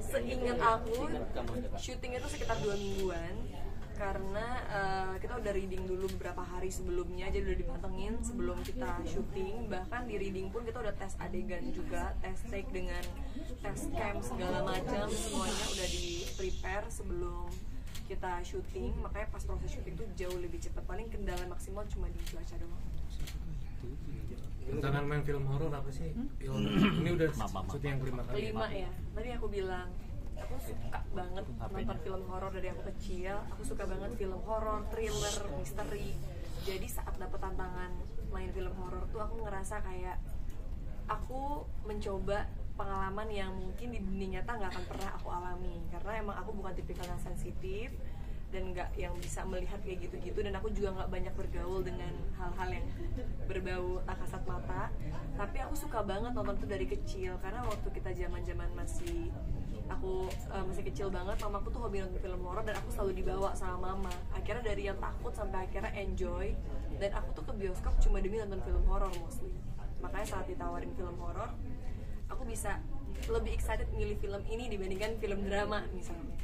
Seingat aku, syuting itu sekitar 2 mingguan. Karena kita udah reading dulu beberapa hari sebelumnya, jadi udah dipantengin sebelum kita syuting. Bahkan di reading pun kita udah tes adegan juga, tes take dengan tes cam segala macam, semuanya udah di prepare sebelum kita syuting. Makanya pas proses syuting tuh jauh lebih cepat. Paling kendala maksimal cuma di cuaca doang. Tantangan main film horor apa sih? Ini udah syuting yang kelima kali. Ya. Tadi aku bilang aku suka banget nonton film horor dari aku kecil. Aku suka banget film horor, thriller, misteri. Jadi saat dapet tantangan main film horor tuh aku ngerasa kayak aku mencoba pengalaman yang mungkin di dunia nyata nggak akan pernah aku alami. Karena emang aku bukan tipikal yang sensitif dan nggak yang bisa melihat kayak gitu-gitu, dan aku juga nggak banyak bergaul dengan hal-hal yang berbau tak kasat mata. Tapi aku suka banget nonton itu dari kecil, karena waktu kita zaman-zaman aku masih kecil banget, mamaku tuh hobi nonton film horor dan aku selalu dibawa sama mama. Akhirnya dari yang takut sampai akhirnya enjoy, dan aku tuh ke bioskop cuma demi nonton film horor mostly. Makanya saat ditawarin film horor, aku bisa lebih excited milih film ini dibandingkan film drama misalnya.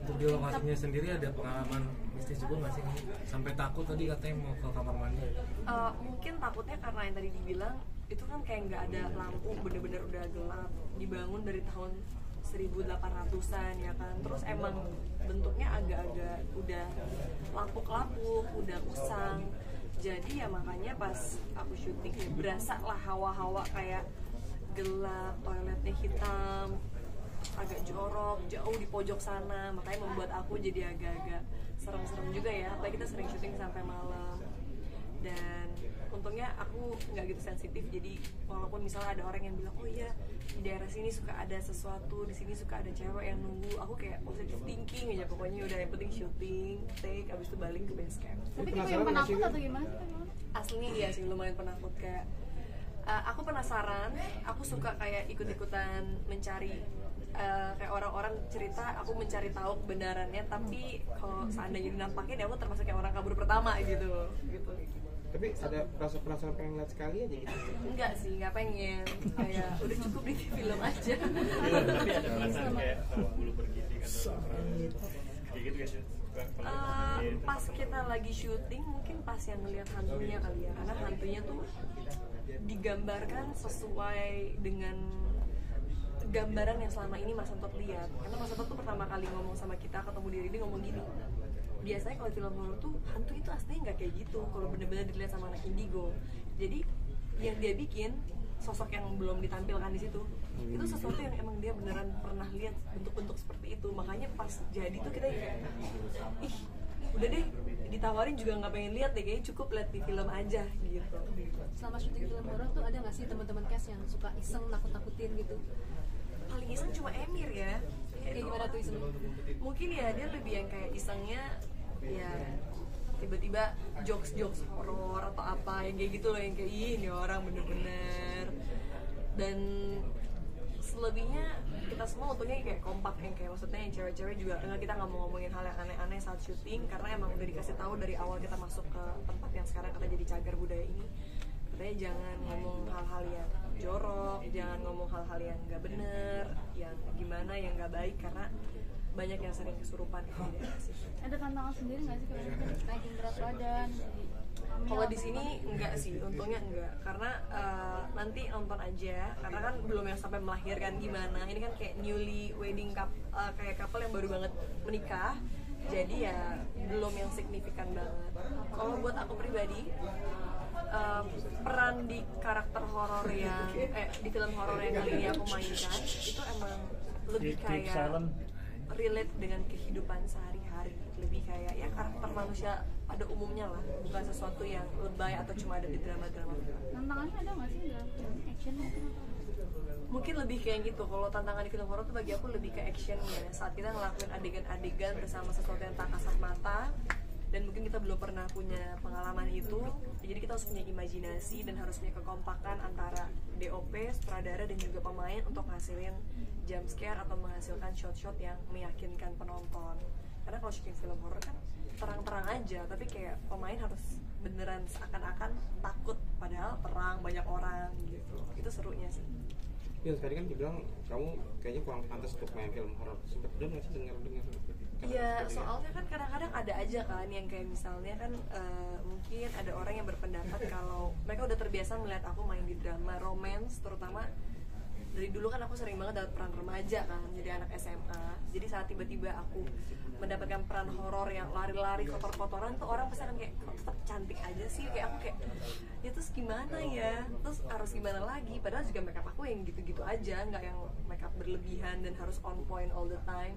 Untuk di lokasinya sendiri ada pengalaman mistis juga nggak sih? Sampai takut tadi katanya mau ke kamar mandi. Mungkin takutnya karena yang tadi dibilang itu kan kayak nggak ada lampu, bener-bener udah gelap, dibangun dari tahun 1800-an ya kan. Terus emang bentuknya agak-agak udah lapuk-lapuk, udah usang. Jadi ya makanya pas aku syuting ya berasa lah hawa-hawa kayak gelap, toiletnya hitam, agak jorok, jauh di pojok sana. Makanya membuat aku jadi agak-agak serem-serem juga ya. Apalagi kita sering syuting sampai malam. Dan untungnya aku nggak gitu sensitif, jadi walaupun misalnya ada orang yang bilang oh iya di daerah sini suka ada sesuatu, di sini suka ada cewek yang nunggu, aku kayak positive thinking aja pokoknya. Udah yang penting syuting, take, abis itu balik ke base camp. Tapi tipe yang penakut atau gimana? Aslinya iya sih, lumayan penakut. Kayak aku penasaran, aku suka kayak ikut-ikutan mencari kayak orang-orang cerita, aku mencari tahu kebenarannya. Tapi kalau seandainya dinampakin ya aku termasuk kayak orang kabur pertama gitu. Tapi ada rasa penasaran pengen lihat sekali aja gitu? Enggak sih, nggak pengen. Kayak udah cukup di film aja. Tapi ada perasaan kayak bulu bergidik atau kayak gitu guys ya? Pas kita lagi syuting mungkin pas yang ngeliat hantunya kali ya, karena hantunya tuh digambarkan sesuai dengan gambaran yang selama ini Mas Antot lihat. Karena Mas Antot tuh pertama kali ngomong sama kita, ketemu diri dia ngomong gini, biasanya kalau film horor tuh hantu itu aslinya nggak kayak gitu kalau bener-bener dilihat sama anak indigo. Jadi yang dia bikin sosok yang belum ditampilkan di situ itu sesuatu yang emang dia beneran pernah lihat bentuk-bentuk seperti itu. Makanya pas jadi tuh kita kayak ih udah deh, ditawarin juga nggak pengen lihat deh, kayaknya cukup lihat di film aja gitu. Selama syuting film horor tuh ada nggak sih teman-teman cast yang suka iseng nakut-nakutin gitu? Paling iseng cuma Emir ya. Kayak gimana tuh iseng? Mungkin ya dia lebih yang kayak isengnya ya tiba-tiba jokes horor atau apa yang kayak gitu loh, yang kayak ih ini orang bener-bener. Dan selebihnya kita semua untungnya kayak kompak, yang kayak maksudnya yang cewek-cewek juga kita nggak mau ngomongin hal yang aneh-aneh saat syuting, karena emang udah dikasih tahu dari awal kita masuk ke tempat yang sekarang kata jadi cagar budaya ini, katanya jangan ngomong hal-hal yang jorok, jangan ngomong hal-hal yang nggak bener, yang gimana, yang nggak baik, karena banyak yang sering kesurupan gitu ya sih. Ada tantangan sendiri nggak sih kalau naikin berat badan? Kalau di sini enggak sih, untungnya enggak, karena nanti nonton aja, karena kan belum yang sampai melahirkan gimana. Ini kan kayak newly wedding kayak couple yang baru banget menikah, jadi ya belum yang signifikan banget. Kalau buat aku pribadi, peran di karakter horor yang di film horor yang kali ini aku mainkan itu emang lebih kayak relate dengan kehidupan sehari-hari, lebih kayak ya karakter manusia pada umumnya lah, bukan sesuatu yang lebay atau cuma ada di drama-drama. Tantangannya ada nggak sih dalam action itu? Mungkin lebih kayak gitu. Kalau tantangan di film horor tuh bagi aku lebih ke actionnya, saat kita ngelakuin adegan-adegan bersama sesuatu yang tak kasat mata, dan mungkin kita belum pernah punya pengalaman itu, jadi kita harus punya imajinasi dan harus punya kekompakan antara DOP, sutradara, dan juga pemain untuk menghasilin jump scare atau menghasilkan shot-shot yang meyakinkan penonton. Karena kalau syuting film horor kan terang-terang aja, tapi kayak pemain harus beneran seakan-akan takut padahal terang, banyak orang gitu. Itu serunya sih. Iya, tadi kan dibilang kamu kayaknya kurang pantas untuk main film horor. Sempet udah nggak sih dengar? Iya, soalnya kan kadang-kadang ada aja kan yang kayak misalnya kan mungkin ada orang yang berpendapat kalau mereka udah terbiasa melihat aku main di drama romance, terutama dari dulu kan aku sering banget dapat peran remaja kan, jadi anak SMA. Jadi saat tiba-tiba aku mendapatkan peran horor yang lari-lari kotor-kotoran tuh orang pasti akan kayak kok tetap cantik aja sih, kayak aku kayak ya terus gimana ya, terus harus gimana lagi, padahal juga makeup aku yang gitu-gitu aja, nggak yang makeup berlebihan dan harus on point all the time.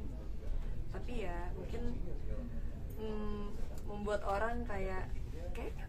Tapi ya mungkin membuat orang kayak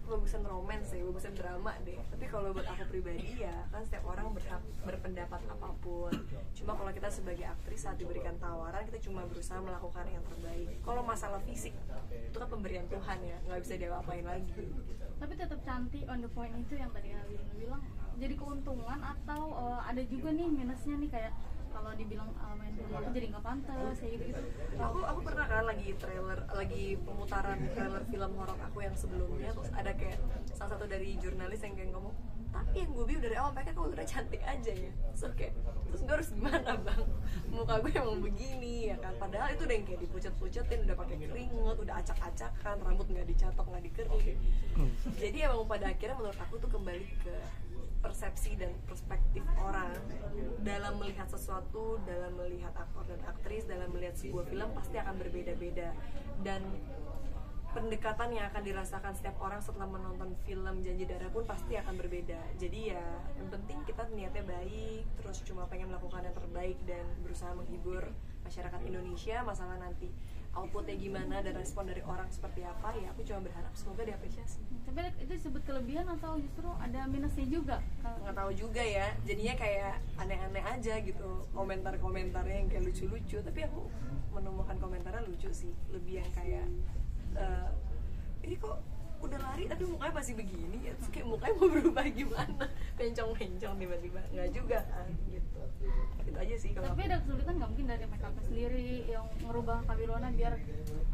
bagusan romance ya, bagusan drama deh. Tapi kalau buat aku pribadi ya kan setiap orang berhak berpendapat apapun. Cuma kalau kita sebagai aktris saat diberikan tawaran, kita cuma berusaha melakukan yang terbaik. Kalau masalah fisik itu kan pemberian Tuhan ya, nggak bisa diapa-apain lagi. Tapi tetap cantik on the point itu yang tadi Alin bilang. Jadi keuntungan atau ada juga nih minusnya nih, kayak kalau dibilang main film aku jadi nggak pantas kayak gitu. Aku pernah kan lagi pemutaran trailer film horor aku yang sebelumnya, terus ada kayak salah satu dari jurnalis yang kayak ngomong, tapi yang gue bilang dari awal mereka kalau udah cantik aja ya. Terus gue harus gimana bang? Muka gue emang begini ya kan. Padahal itu udah yang kayak dipucet-pucetin, udah pakai keringet, udah acak-acakan, rambut nggak dicatok, nggak dikering. Jadi emang pada akhirnya menurut aku tuh kembali ke persepsi dan perspektif orang dalam melihat sesuatu, dalam melihat aktor dan aktris, dalam melihat sebuah film pasti akan berbeda-beda, dan pendekatan yang akan dirasakan setiap orang setelah menonton film Janji Darah pun pasti akan berbeda. Jadi ya yang penting kita niatnya baik, terus cuma pengen melakukan yang terbaik dan berusaha menghibur masyarakat Indonesia. Masalah nanti outputnya gimana dan respon dari orang seperti apa, ya aku cuma berharap semoga diapresiasi. Tapi itu disebut kelebihan atau justru ada minusnya juga? Nggak tahu juga ya, jadinya kayak aneh-aneh aja gitu komentar-komentarnya yang kayak lucu-lucu. Tapi aku menemukan komentarnya lucu sih, lebih yang kayak ini kok udah lari tapi mukanya masih begini ya, terus kayak mukanya mau berubah gimana, pencong-pencong tiba-tiba, nggak juga kan gitu. Itu aja sih kalau tapi ada kesulitan nggak mungkin dari make upnya sendiri yang merubah Kawilona biar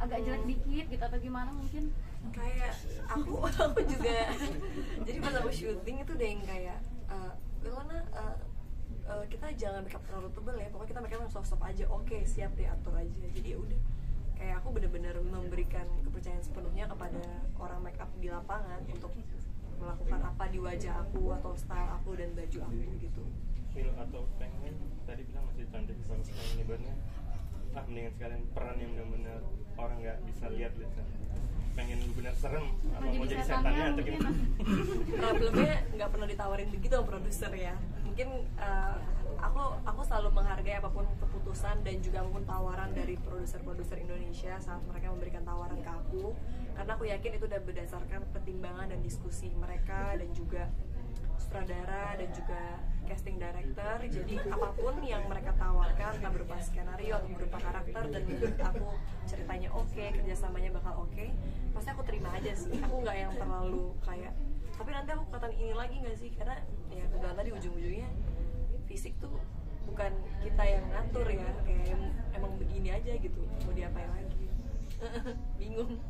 agak jelek dikit gitu atau gimana mungkin? Kayak aku juga jadi pas aku syuting itu udah yang kayak Wilona kita jangan make up terlalu tebel ya, pokoknya kita make up yang soft aja. Oke, siap diatur aja. Jadi ya udah, kayak aku benar-benar memberikan kepercayaan sepenuhnya kepada orang make up di lapangan untuk melakukan apa di wajah aku atau style aku dan baju aku gitu. Feel atau pengen tadi bilang masih cantik, kalau pengen nyebarnya mendingan sekalian peran yang benar-benar orang nggak bisa lihat gitu. Pengen lu benar serem atau mau jadi setannya atau gimana? Problemnya nggak pernah ditawarin begitu sama produser ya. Mungkin aku selalu menghargai apapun keputusan dan juga apapun tawaran dari produser-produser Indonesia saat mereka memberikan tawaran ke aku, karena aku yakin itu udah berdasarkan pertimbangan dan diskusi mereka dan juga sutradara dan juga casting director. Jadi apapun yang mereka tawarkan, entah berupa skenario atau berupa karakter, dan menurut aku ceritanya oke, kerjasamanya bakal oke, pasti aku terima aja sih. Aku nggak yang terlalu kayak tapi nanti aku kelihatan ini lagi nggak sih, karena ya kebetulan tadi ujung-ujungnya fisik tuh bukan kita yang ngatur ya, kayak emang begini aja gitu, mau diapain lagi. Bingung.